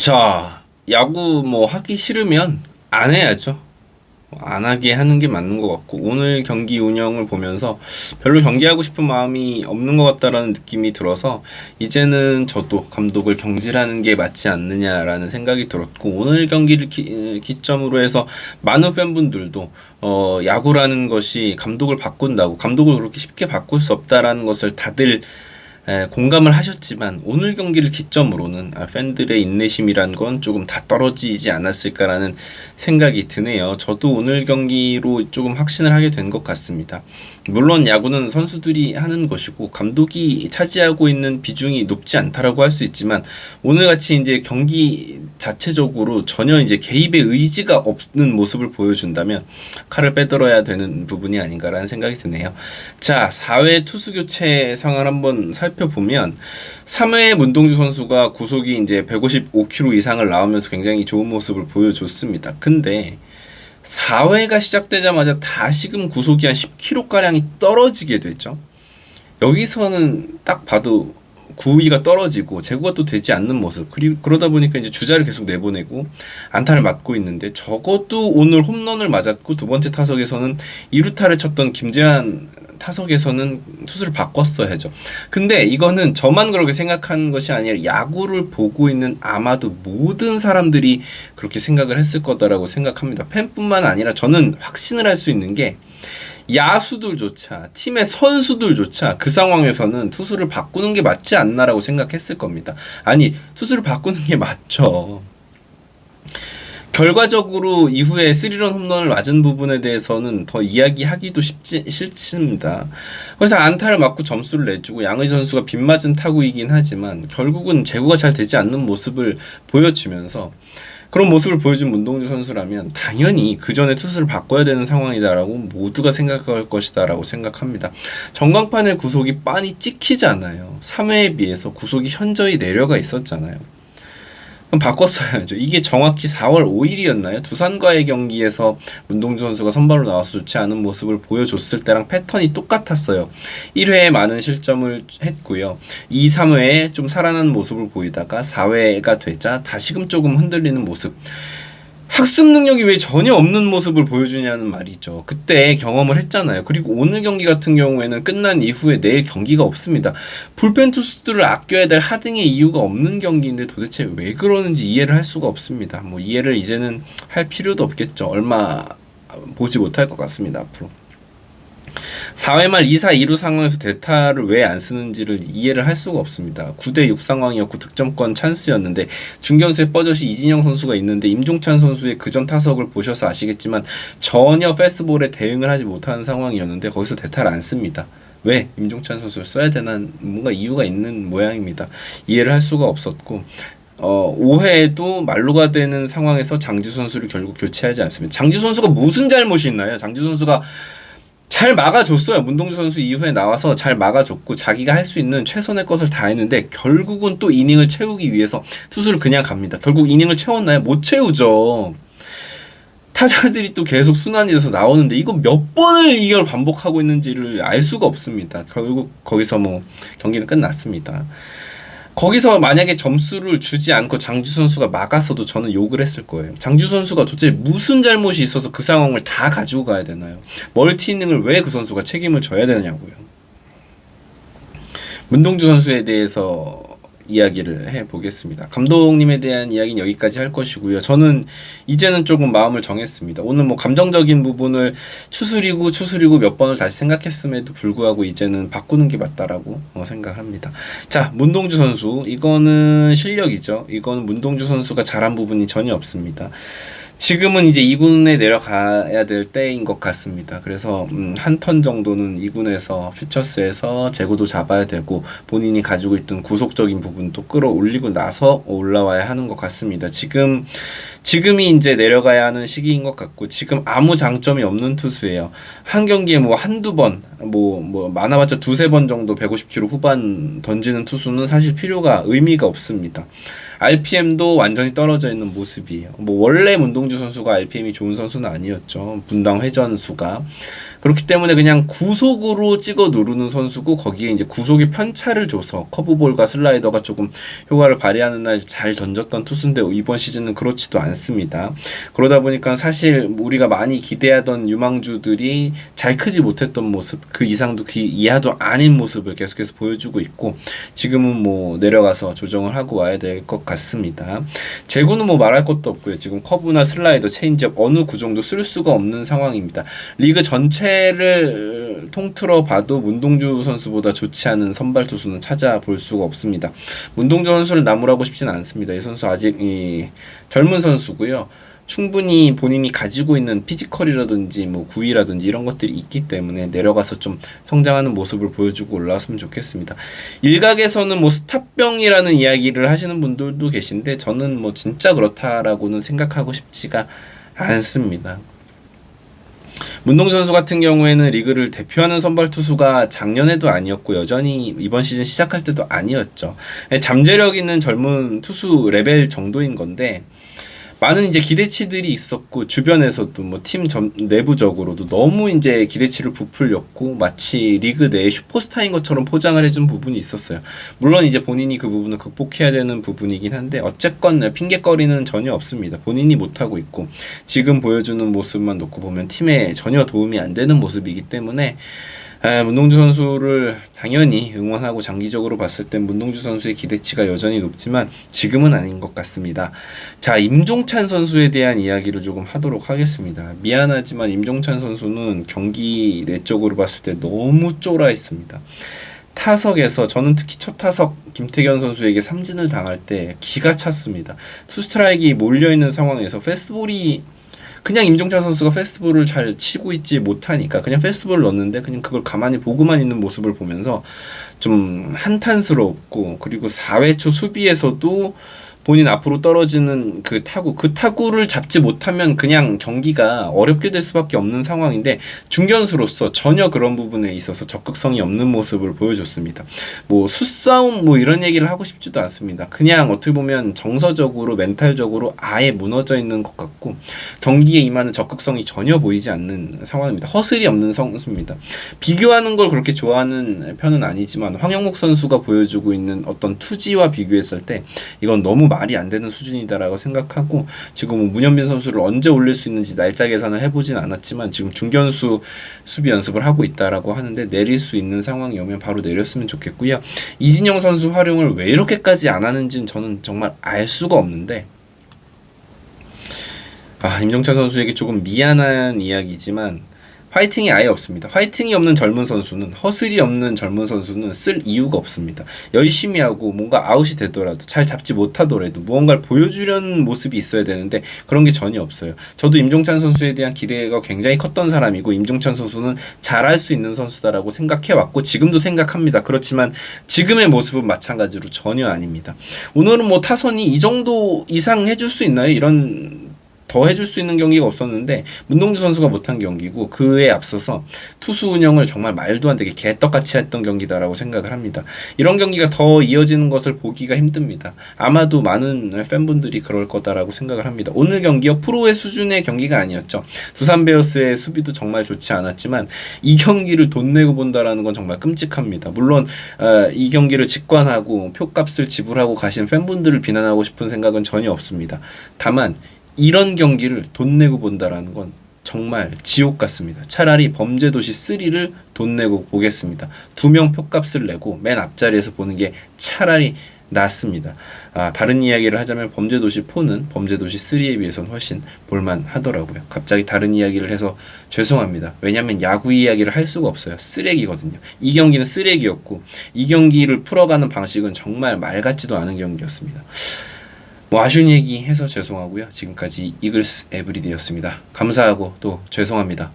자, 야구 뭐 하기 싫으면 안 해야죠. 안 하게 하는 게 맞는 것 같고, 오늘 경기 운영을 보면서 별로 경기하고 싶은 마음이 없는 것 같다라는 느낌이 들어서 이제는 저도 감독을 경질하는 게 맞지 않느냐라는 생각이 들었고, 오늘 경기를 기점으로 해서 많은 팬분들도 야구라는 것이 감독을 바꾼다고, 감독을 그렇게 쉽게 바꿀 수 없다라는 것을 다들 공감을 하셨지만, 오늘 경기를 기점으로는 팬들의 인내심이란 건 조금 다 떨어지지 않았을까라는 생각이 드네요. 저도 오늘 경기로 조금 확신을 하게 된 것 같습니다. 물론 야구는 선수들이 하는 것이고 감독이 차지하고 있는 비중이 높지 않다라고 할 수 있지만, 오늘같이 이제 경기 자체적으로 전혀 이제 개입의 의지가 없는 모습을 보여준다면 칼을 빼들어야 되는 부분이 아닌가라는 생각이 드네요. 자, 4회 투수 교체 상황을 한번 살펴보면, 3회 문동주 선수가 구속이 이제 155km 이상을 나오면서 굉장히 좋은 모습을 보여줬습니다. 근데 4회가 시작되자마자 다시금 구속이 한 10km가량이 떨어지게 되죠. 여기서는 딱 봐도 구위가 떨어지고 제구가 또 되지 않는 모습, 그리고 그러다 보니까 이제 주자를 계속 내보내고 안타를 맞고 있는데, 적어도 오늘 홈런을 맞았고 두 번째 타석에서는 2루타를 쳤던 김재환 타석에서는 투수를 바꿨어야죠. 근데 이거는 저만 그렇게 생각하는 것이 아니라 야구를 보고 있는 아마도 모든 사람들이 그렇게 생각을 했을 거다라고 생각합니다. 팬뿐만 아니라 저는 확신을 할 수 있는 게, 야수들조차, 팀의 선수들조차 그 상황에서는 투수를 바꾸는 게 맞지 않나라고 생각했을 겁니다. 아니, 투수를 바꾸는 게 맞죠. 결과적으로 이후에 3런 홈런을 맞은 부분에 대해서는 더 이야기하기도 싫습니다. 그래서 안타를 맞고 점수를 내주고 양의 선수가 빗맞은 타구이긴 하지만 결국은 제구가 잘 되지 않는 모습을 보여주면서, 그런 모습을 보여준 문동주 선수라면 당연히 그 전에 투수를 바꿔야 되는 상황이다라고 모두가 생각할 것이다라고 생각합니다. 전광판의 구속이 빤히 찍히잖아요. 3회에 비해서 구속이 현저히 내려가 있었잖아요. 그럼 바꿨어야죠. 이게 정확히 4월 5일이었나요? 두산과의 경기에서 문동주 선수가 선발로 나와서 좋지 않은 모습을 보여줬을 때랑 패턴이 똑같았어요. 1회에 많은 실점을 했고요. 2, 3회에 좀 살아난 모습을 보이다가 4회가 되자 다시금 조금 흔들리는 모습. 학습 능력이 왜 전혀 없는 모습을 보여주냐는 말이죠. 그때 경험을 했잖아요. 그리고 오늘 경기 같은 경우에는 끝난 이후에 내일 경기가 없습니다. 불펜 투수들을 아껴야 될 하등의 이유가 없는 경기인데 도대체 왜 그러는지 이해를 할 수가 없습니다. 뭐 이해를 이제는 할 필요도 없겠죠. 얼마 보지 못할 것 같습니다, 앞으로. 4회 말 2사 2루 상황에서 대타를 왜 안 쓰는지를 이해를 할 수가 없습니다. 9대 6 상황이었고 득점권 찬스였는데 중견수의 뻐젓이 이진영 선수가 있는데, 임종찬 선수의 그전 타석을 보셔서 아시겠지만 전혀 패스트볼에 대응을 하지 못하는 상황이었는데 거기서 대타를 안 씁니다. 왜 임종찬 선수를 써야 되나, 뭔가 이유가 있는 모양입니다. 이해를 할 수가 없었고, 5회에도 말로가 되는 상황에서 장지수 선수를 결국 교체하지 않습니다. 장지수 선수가 무슨 잘못이 있나요? 장지수 선수가 잘 막아줬어요. 문동주 선수 이후에 나와서 잘 막아줬고 자기가 할 수 있는 최선의 것을 다 했는데, 결국은 또 이닝을 채우기 위해서 투수를 그냥 갑니다. 결국 이닝을 채웠나요? 못 채우죠. 타자들이 또 계속 순환이 돼서 나오는데 이거 몇 번을 이걸 반복하고 있는지를 알 수가 없습니다. 결국 거기서 뭐 경기는 끝났습니다. 거기서 만약에 점수를 주지 않고 장주 선수가 막았어도 저는 욕을 했을 거예요. 장주 선수가 도대체 무슨 잘못이 있어서 그 상황을 다 가지고 가야 되나요? 멀티이닝을 왜 그 선수가 책임을 져야 되냐고요. 문동주 선수에 대해서 이야기를 해보겠습니다. 감독님에 대한 이야기는 여기까지 할 것이고요. 저는 이제는 조금 마음을 정했습니다. 오늘 뭐 감정적인 부분을 추스리고 몇 번을 다시 생각했음에도 불구하고 이제는 바꾸는 게 맞다라고 생각합니다. 자, 문동주 선수, 이거는 실력이죠. 이거는 문동주 선수가 잘한 부분이 전혀 없습니다. 지금은 이제 2군에 내려가야 될 때인 것 같습니다. 그래서 한 턴 정도는 2군에서 퓨처스에서 제구도 잡아야 되고 본인이 가지고 있던 구속적인 부분도 끌어올리고 나서 올라와야 하는 것 같습니다. 지금이 이제 내려가야 하는 시기인 것 같고, 지금 아무 장점이 없는 투수예요. 한 경기에 뭐 한두 번, 뭐 많아봤자 두세 번 정도 150km 후반 던지는 투수는 사실 필요가, 의미가 없습니다. RPM도 완전히 떨어져 있는 모습이에요. 뭐 원래 문동주 선수가 RPM이 좋은 선수는 아니었죠. 분당 회전수가. 그렇기 때문에 그냥 구속으로 찍어 누르는 선수고 거기에 이제 구속의 편차를 줘서 커브볼과 슬라이더가 조금 효과를 발휘하는 날 잘 던졌던 투수인데 이번 시즌은 그렇지도 않습니다. 그러다 보니까 사실 우리가 많이 기대하던 유망주들이 잘 크지 못했던 모습, 그 이상도 그 이하도 아닌 모습을 계속해서 보여주고 있고 지금은 뭐 내려가서 조정을 하고 와야 될 것 같습니다. 제구는 뭐 말할 것도 없고요. 지금 커브나 슬라이더, 체인지업 어느 구종도 쓸 수가 없는 상황입니다. 리그 전체를 통틀어 봐도 문동주 선수보다 좋지 않은 선발 투수는 찾아볼 수가 없습니다. 문동주 선수를 나무라고 싶지는 않습니다. 이 선수 아직 젊은 선수고요. 충분히 본인이 가지고 있는 피지컬이라든지 뭐 구위라든지 이런 것들이 있기 때문에 내려가서 좀 성장하는 모습을 보여주고 올라왔으면 좋겠습니다. 일각에서는 뭐 스탑병이라는 이야기를 하시는 분들도 계신데 저는 뭐 진짜 그렇다라고는 생각하고 싶지가 않습니다. 문동주 선수 같은 경우에는 리그를 대표하는 선발 투수가 작년에도 아니었고 여전히 이번 시즌 시작할 때도 아니었죠. 잠재력 있는 젊은 투수 레벨 정도인 건데 많은 이제 기대치들이 있었고 주변에서도 뭐 팀 내부적으로도 너무 이제 기대치를 부풀렸고 마치 리그 내의 슈퍼스타인 것처럼 포장을 해준 부분이 있었어요. 물론 이제 본인이 그 부분을 극복해야 되는 부분이긴 한데 어쨌건 핑계거리는 전혀 없습니다. 본인이 못하고 있고 지금 보여주는 모습만 놓고 보면 팀에 전혀 도움이 안 되는 모습이기 때문에 문동주 선수를 당연히 응원하고 장기적으로 봤을 땐 문동주 선수의 기대치가 여전히 높지만 지금은 아닌 것 같습니다. 자, 임종찬 선수에 대한 이야기를 조금 하도록 하겠습니다. 미안하지만 임종찬 선수는 경기 내적으로 봤을 때 너무 쫄아 있습니다. 타석에서 저는 특히 첫 타석 김태견 선수에게 삼진을 당할 때 기가 찼습니다. 투스트라이크가 몰려있는 상황에서 패스트볼이 그냥 임종찬 선수가 패스트볼을 잘 치고 있지 못하니까 그냥 패스트볼을 넣었는데 그냥 그걸 가만히 보고만 있는 모습을 보면서 좀 한탄스럽고 그리고 4회 초 수비에서도 본인 앞으로 떨어지는 그 타구를 잡지 못하면 그냥 경기가 어렵게 될 수밖에 없는 상황인데 중견수로서 전혀 그런 부분에 있어서 적극성이 없는 모습을 보여줬습니다. 뭐 수싸움 뭐 이런 얘기를 하고 싶지도 않습니다. 그냥 어떻게 보면 정서적으로 멘탈적으로 아예 무너져 있는 것 같고 경기에 임하는 적극성이 전혀 보이지 않는 상황입니다. 허슬이 없는 선수입니다. 비교하는 걸 그렇게 좋아하는 편은 아니지만 황영목 선수가 보여주고 있는 어떤 투지와 비교했을 때 이건 너무 말이 안 되는 수준이다라고 생각하고 지금 문현빈 선수를 언제 올릴 수 있는지 날짜 계산을 해보진 않았지만 지금 중견수 수비 연습을 하고 있다라고 하는데 내릴 수 있는 상황이 오면 바로 내렸으면 좋겠고요. 이진영 선수 활용을 왜 이렇게까지 안 하는지는 저는 정말 알 수가 없는데 임종찬 선수에게 조금 미안한 이야기지만 화이팅이 아예 없습니다. 화이팅이 없는 젊은 선수는 허슬이 없는 젊은 선수는 쓸 이유가 없습니다. 열심히 하고 뭔가 아웃이 되더라도 잘 잡지 못하더라도 무언가를 보여주려는 모습이 있어야 되는데 그런 게 전혀 없어요. 저도 임종찬 선수에 대한 기대가 굉장히 컸던 사람이고 임종찬 선수는 잘할 수 있는 선수다라고 생각해왔고 지금도 생각합니다. 그렇지만 지금의 모습은 마찬가지로 전혀 아닙니다. 오늘은 뭐 타선이 이 정도 이상 해줄 수 있나요? 이런 더 해줄 수 있는 경기가 없었는데 문동주 선수가 못한 경기고 그에 앞서서 투수 운영을 정말 말도 안 되게 개떡같이 했던 경기다라고 생각을 합니다. 이런 경기가 더 이어지는 것을 보기가 힘듭니다. 아마도 많은 팬분들이 그럴 거다라고 생각을 합니다. 오늘 경기요 프로의 수준의 경기가 아니었죠. 두산 베어스의 수비도 정말 좋지 않았지만 이 경기를 돈 내고 본다라는 건 정말 끔찍합니다. 물론 이 경기를 직관하고 표값을 지불하고 가신 팬분들을 비난하고 싶은 생각은 전혀 없습니다. 다만 이런 경기를 돈 내고 본다라는 건 정말 지옥 같습니다. 차라리 범죄도시 3를 돈 내고 보겠습니다. 2명 표값을 내고 맨 앞자리에서 보는 게 차라리 낫습니다. 다른 이야기를 하자면 범죄도시 4는 범죄도시 3에 비해서는 훨씬 볼만하더라고요. 갑자기 다른 이야기를 해서 죄송합니다. 왜냐하면 야구 이야기를 할 수가 없어요. 쓰레기거든요. 이 경기는 쓰레기였고 이 경기를 풀어가는 방식은 정말 말 같지도 않은 경기였습니다. 뭐 아쉬운 얘기 해서 죄송하고요. 지금까지 이글스 에브리데이였습니다. 감사하고 또 죄송합니다.